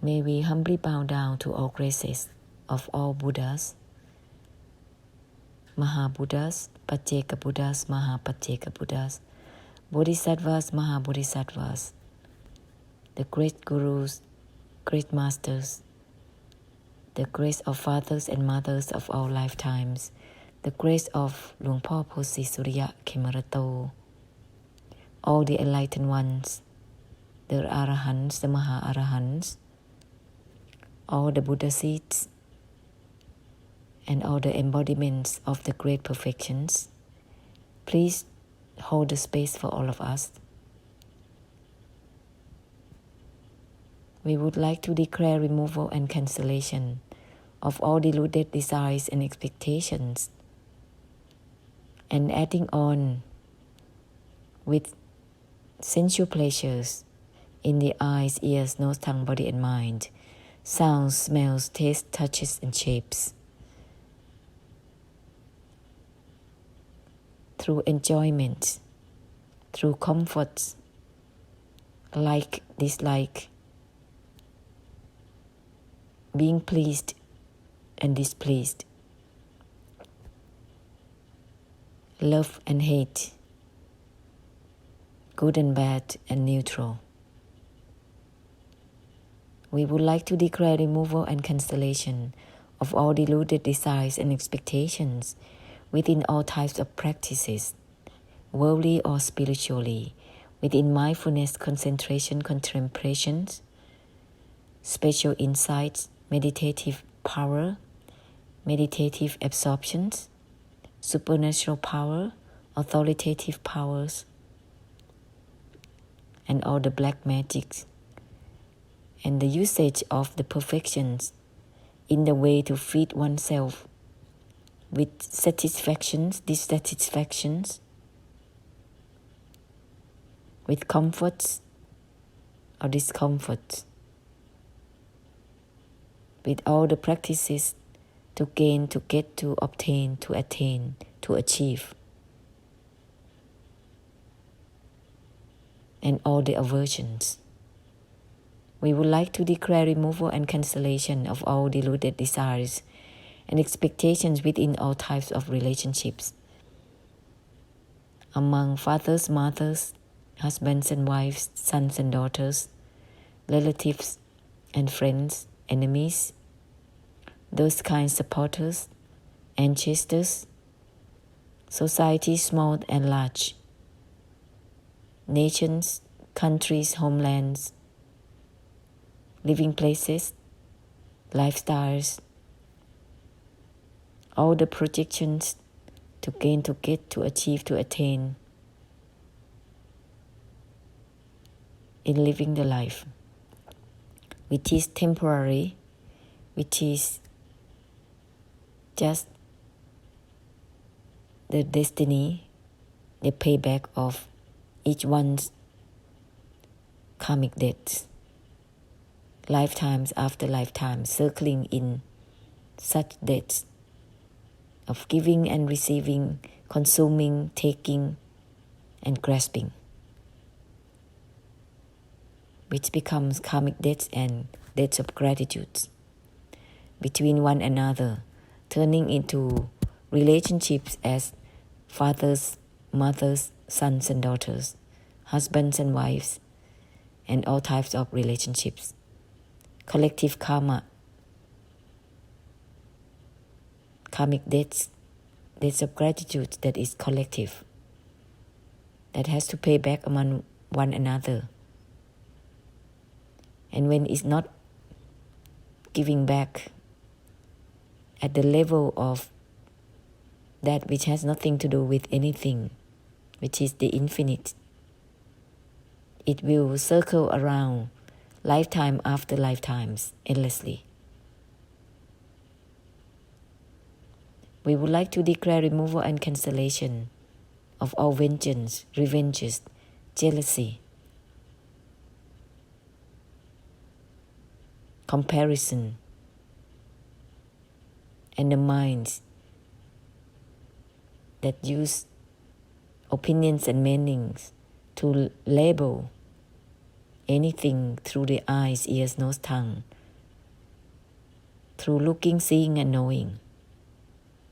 May we humbly bow down to all graces of all Buddhas, Maha-Buddhas, Pacceka Buddhas, Maha-Pacceka Buddhas, Bodhisattvas, Maha-Bodhisattvas, the great Gurus, great Masters, the grace of fathers and mothers of all lifetimes, the grace of Luang Por Posi Surya Khemarato, all the enlightened ones, the Arahants, the Maha-Arahants, all the Buddha seeds, and all the embodiments of the great perfections, please hold the space for all of us. We would like to declare removal and cancellation of all deluded desires and expectations, and adding on with sensual pleasures in the eyes, ears, nose, tongue, body, and mind, sounds, smells, tastes, touches, and shapes. Through enjoyment, through comforts, like, dislike, being pleased and displeased, love and hate, good and bad and neutral. We would like to declare removal and cancellation of all deluded desires and expectations within all types of practices, worldly or spiritually, within mindfulness, concentration, contemplations, spiritual insights, meditative power, meditative absorptions, supernatural power, authoritative powers, and all the black magics, and the usage of the perfections in the way to feed oneself with satisfactions, dissatisfactions, with comforts or discomforts, with all the practices to gain, to get, to obtain, to attain, to achieve, and all the aversions. We would like to declare removal and cancellation of all deluded desires and expectations within all types of relationships, among fathers, mothers, husbands and wives, sons and daughters, relatives and friends, enemies, those kind supporters, ancestors, society small and large, nations, countries, homelands, living places, lifestyles, all the projections to gain, to get, to achieve, to attain in living the life, which is temporary, which is just the destiny, the payback of each one's karmic debts, lifetimes after lifetimes, circling in such debts of giving and receiving, consuming, taking, and grasping, which becomes karmic debts and debts of gratitude between one another, turning into relationships as fathers, mothers, sons and daughters, husbands and wives, and all types of relationships. Collective karma, karmic debts, debts of gratitude that is collective, that has to pay back among one another. And when it's not giving back at the level of that which has nothing to do with anything, which is the infinite, it will circle around lifetime after lifetimes endlessly. We would like to declare removal and cancellation of all vengeance, revenges, jealousy, comparison, and the minds that use opinions and meanings to label anything through the eyes, ears, nose, tongue, through looking, seeing, and knowing,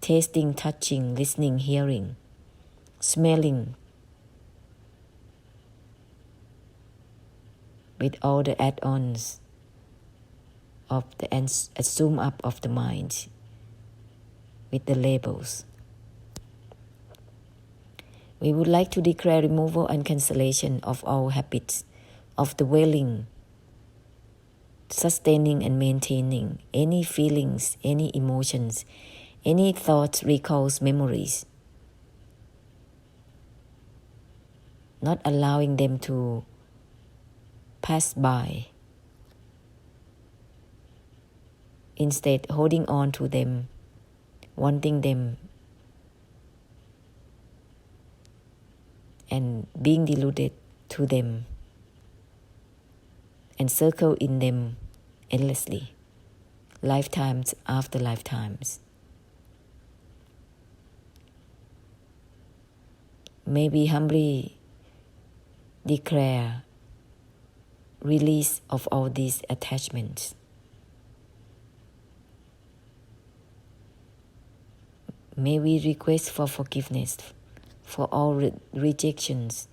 tasting, touching, listening, hearing, smelling, with all the add-ons of the zoom up of the mind, with the labels. We would like to declare removal and cancellation of all habits of dwelling, sustaining and maintaining any feelings, any emotions, any thoughts, recalls, memories, not allowing them to pass by, instead holding on to them, wanting them, and being deluded to them, and circle in them endlessly, lifetimes after lifetimes. May we humbly declare release of all these attachments. May we request for forgiveness for all rejections,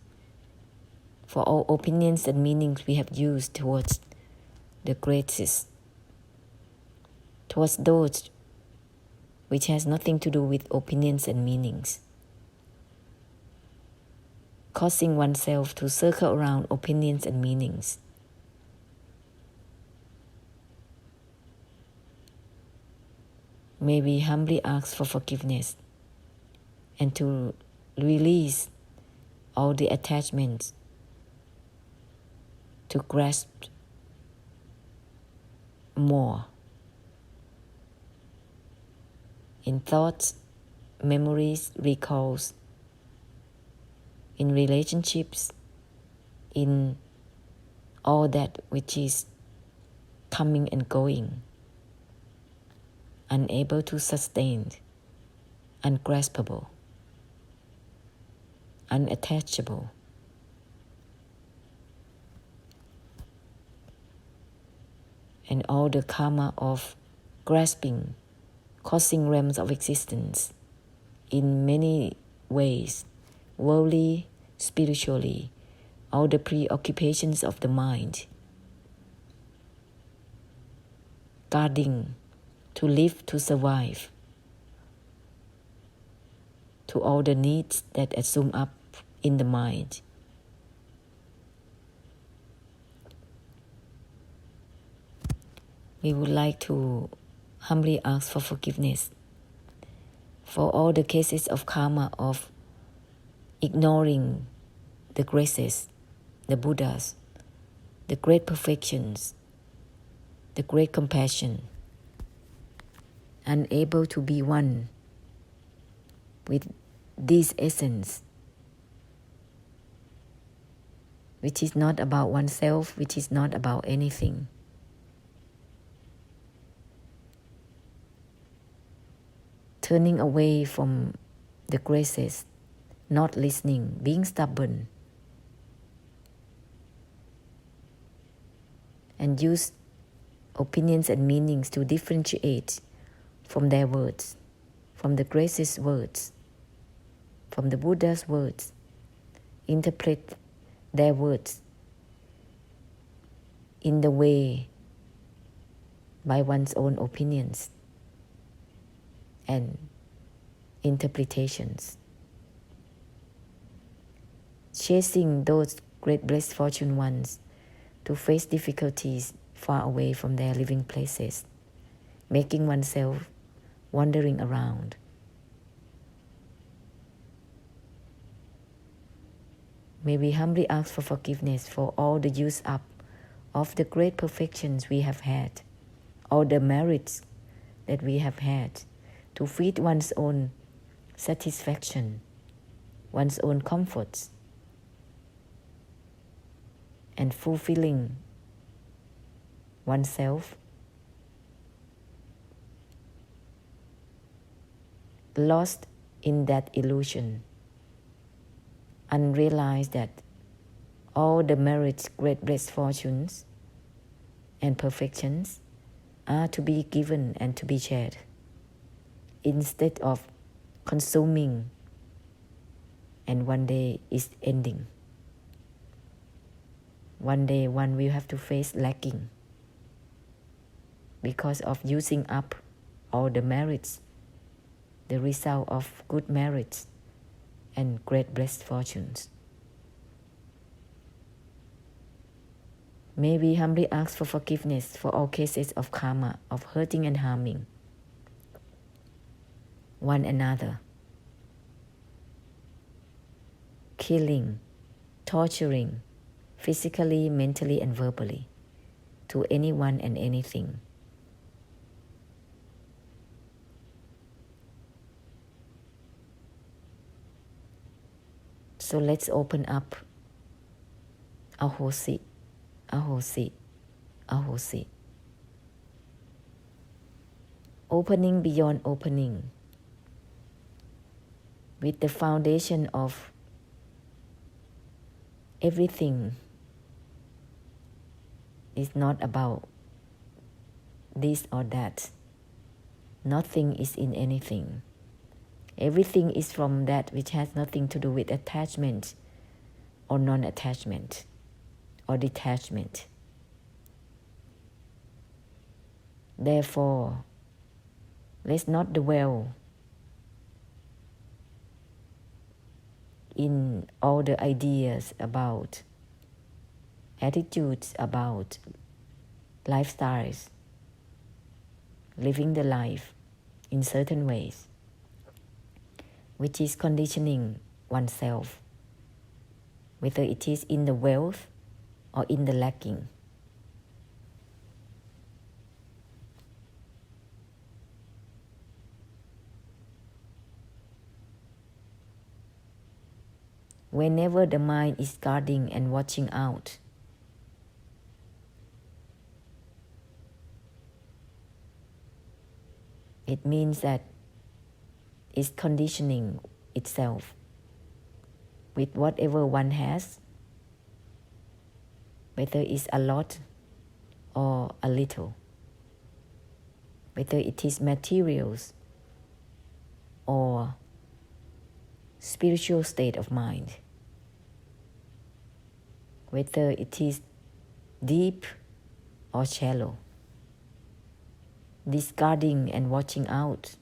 for all opinions and meanings we have used towards the greatest, towards those which has nothing to do with opinions and meanings, causing oneself to circle around opinions and meanings. May we humbly ask for forgiveness and to release all the attachments, to grasp more in thoughts, memories, recalls, in relationships, in all that which is coming and going, unable to sustain, ungraspable, unattachable. And all the karma of grasping, causing realms of existence in many ways, worldly, spiritually, all the preoccupations of the mind, guarding, to live, to survive, to all the needs that assume up in the mind. We would like to humbly ask for forgiveness for all the cases of karma of ignoring the graces, the Buddhas, the great perfections, the great compassion, unable to be one with this essence, which is not about oneself, which is not about anything. Turning away from the graces, not listening, being stubborn, and use opinions and meanings to differentiate from their words, from the graces' words, from the Buddha's words, interpret their words in the way by one's own opinions and interpretations. Chasing those great blessed fortune ones to face difficulties far away from their living places, making oneself wandering around. May we humbly ask for forgiveness for all the use up of the great perfections we have had, all the merits that we have had, to feed one's own satisfaction, one's own comforts, and fulfilling oneself, lost in that illusion, unrealized that all the merits, great blessed fortunes, and perfections are to be given and to be shared, instead of consuming, and one day is ending. One day one will have to face lacking because of using up all the merits, the result of good merits and great blessed fortunes. May we humbly ask for forgiveness for all cases of karma, of hurting and harming one another, killing, torturing, physically, mentally, and verbally, to anyone and anything. So let's open up Ahosi, Ahosi, Ahosi. Opening beyond opening, with the foundation of everything is not about this or that. Nothing is in anything. Everything is from that which has nothing to do with attachment or non-attachment or detachment. Therefore, let's not dwell in all the ideas about attitudes, about lifestyles, living the life in certain ways, which is conditioning oneself, whether it is in the wealth or in the lacking. Whenever the mind is guarding and watching out, it means that it's conditioning itself with whatever one has, whether it's a lot or a little, whether it is materials or spiritual state of mind, whether it is deep or shallow. Discarding and watching out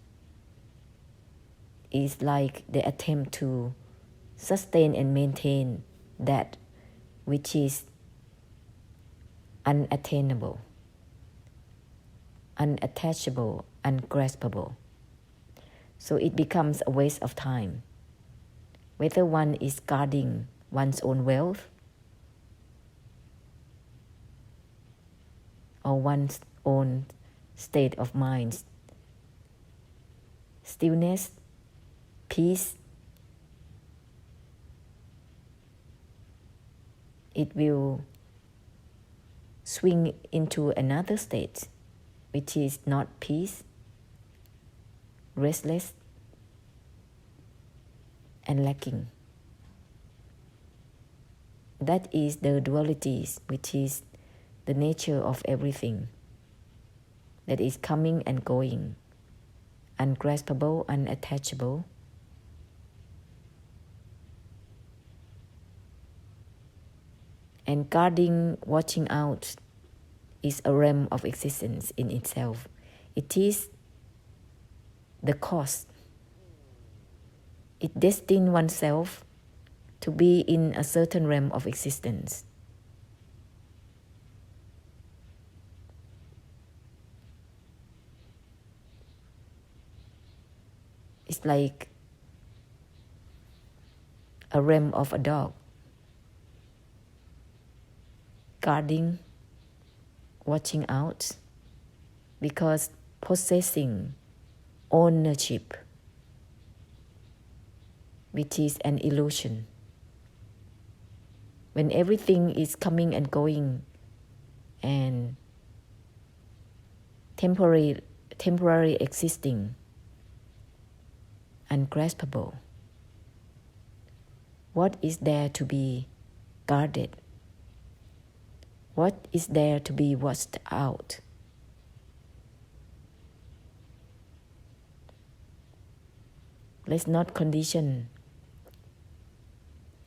is like the attempt to sustain and maintain that which is unattainable, unattachable, ungraspable. So it becomes a waste of time. Whether one is guarding one's own wealth or one's own state of mind, stillness, peace, it will swing into another state, which is not peace, restless, and lacking. That is the dualities, which is the nature of everything that is coming and going, ungraspable, unattachable. And guarding, watching out is a realm of existence in itself. It is the cause. It destines oneself to be in a certain realm of existence. It's like a realm of a dog, guarding, watching out, because possessing ownership, which is an illusion. When everything is coming and going and temporary existing, ungraspable, what is there to be guarded? What is there to be watched out? Let's not condition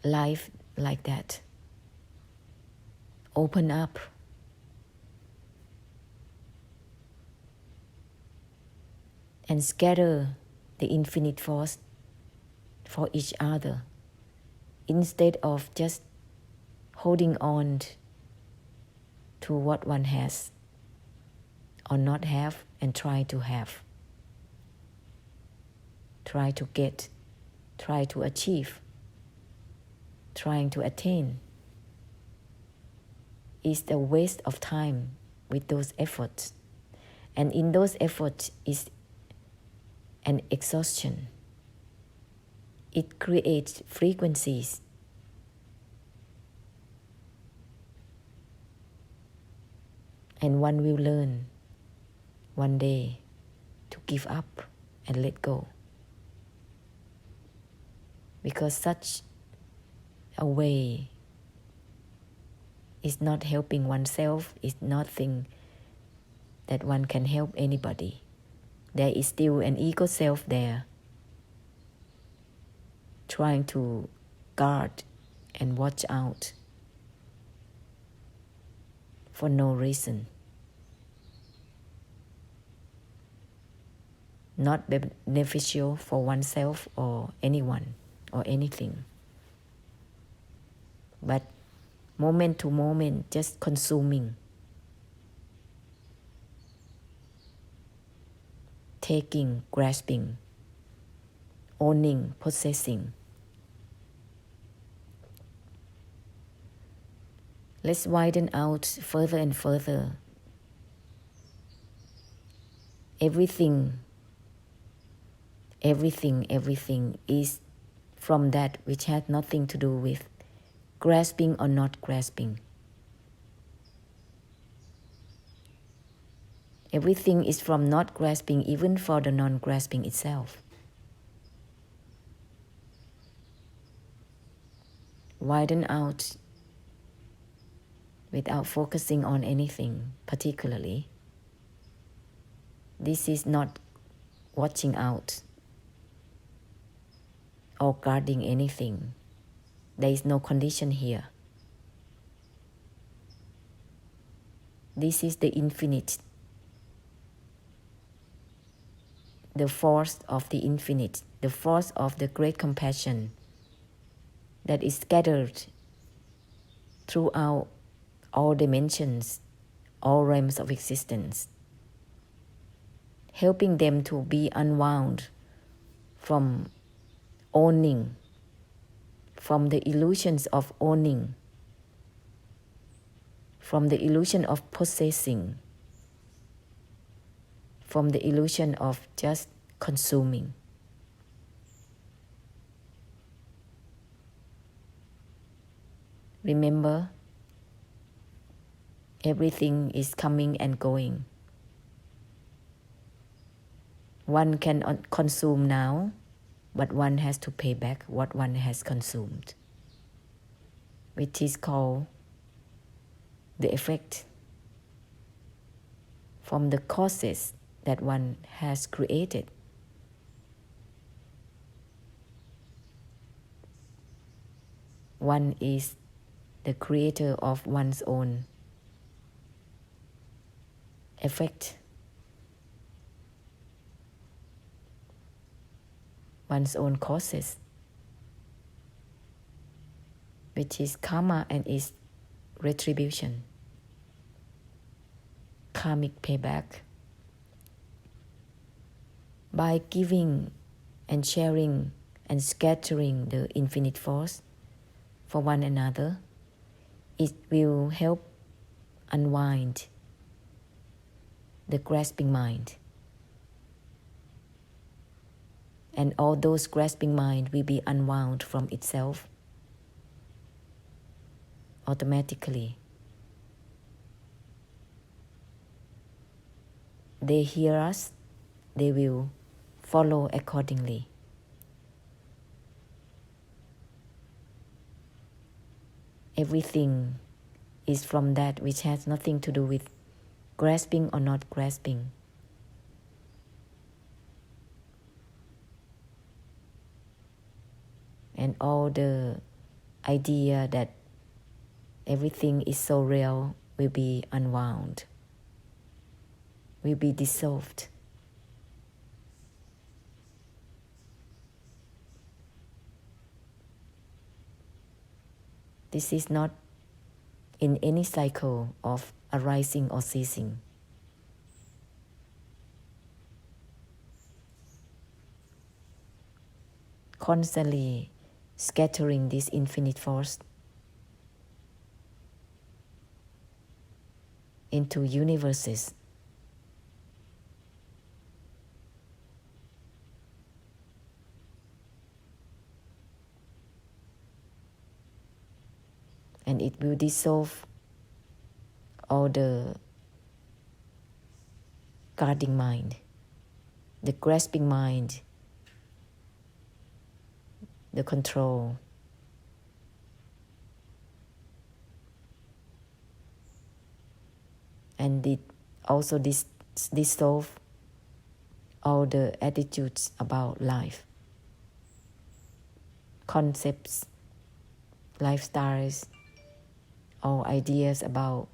life like that. Open up. And scatter the infinite force for each other instead of just holding on to what one has or not have and try to have, try to get, try to achieve, trying to attain is the waste of time with those efforts. And in those efforts is an exhaustion. It creates frequencies. And one will learn one day to give up and let go. Because such a way is not helping oneself, is nothing that one can help anybody. There is still an ego self there, trying to guard and watch out for no reason. Not beneficial for oneself or anyone or anything. But moment to moment, just consuming, taking, grasping, owning, possessing. Let's widen out further and further. Everything is from that which had nothing to do with grasping or not grasping. Everything is from not grasping, even for the non-grasping itself. Widen out without focusing on anything particularly. This is not watching out or guarding anything. There is no condition here. This is the infinite, the force of the infinite, the force of the great compassion that is scattered throughout all dimensions, all realms of existence, helping them to be unwound from owning, from the illusions of owning, from the illusion of possessing, from the illusion of just consuming. Remember, everything is coming and going. One can consume now, but one has to pay back what one has consumed, which is called the effect from the causes that one has created. One is the creator of one's own effect, one's own causes, which is karma and is retribution, karmic payback. By giving and sharing and scattering the infinite force for one another, it will help unwind the grasping mind. And all those grasping mind will be unwound from itself automatically. They hear us, they will follow accordingly. Everything is from that which has nothing to do with grasping or not grasping. and all the idea that everything is so real will be unwound, will be dissolved. This is not in any cycle of arising or ceasing. Constantly scattering this infinite force into universes. And it will dissolve all the guarding mind, the grasping mind, the control. And it also dissolve all the attitudes about life, concepts, lifestyles, all ideas about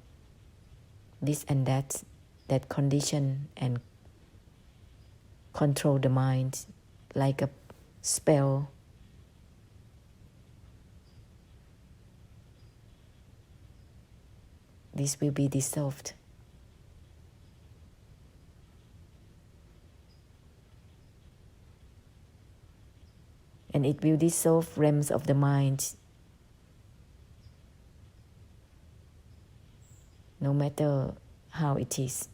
this and that condition and control the mind like a spell. This will be dissolved. And it will dissolve realms of the mind, no matter how it is.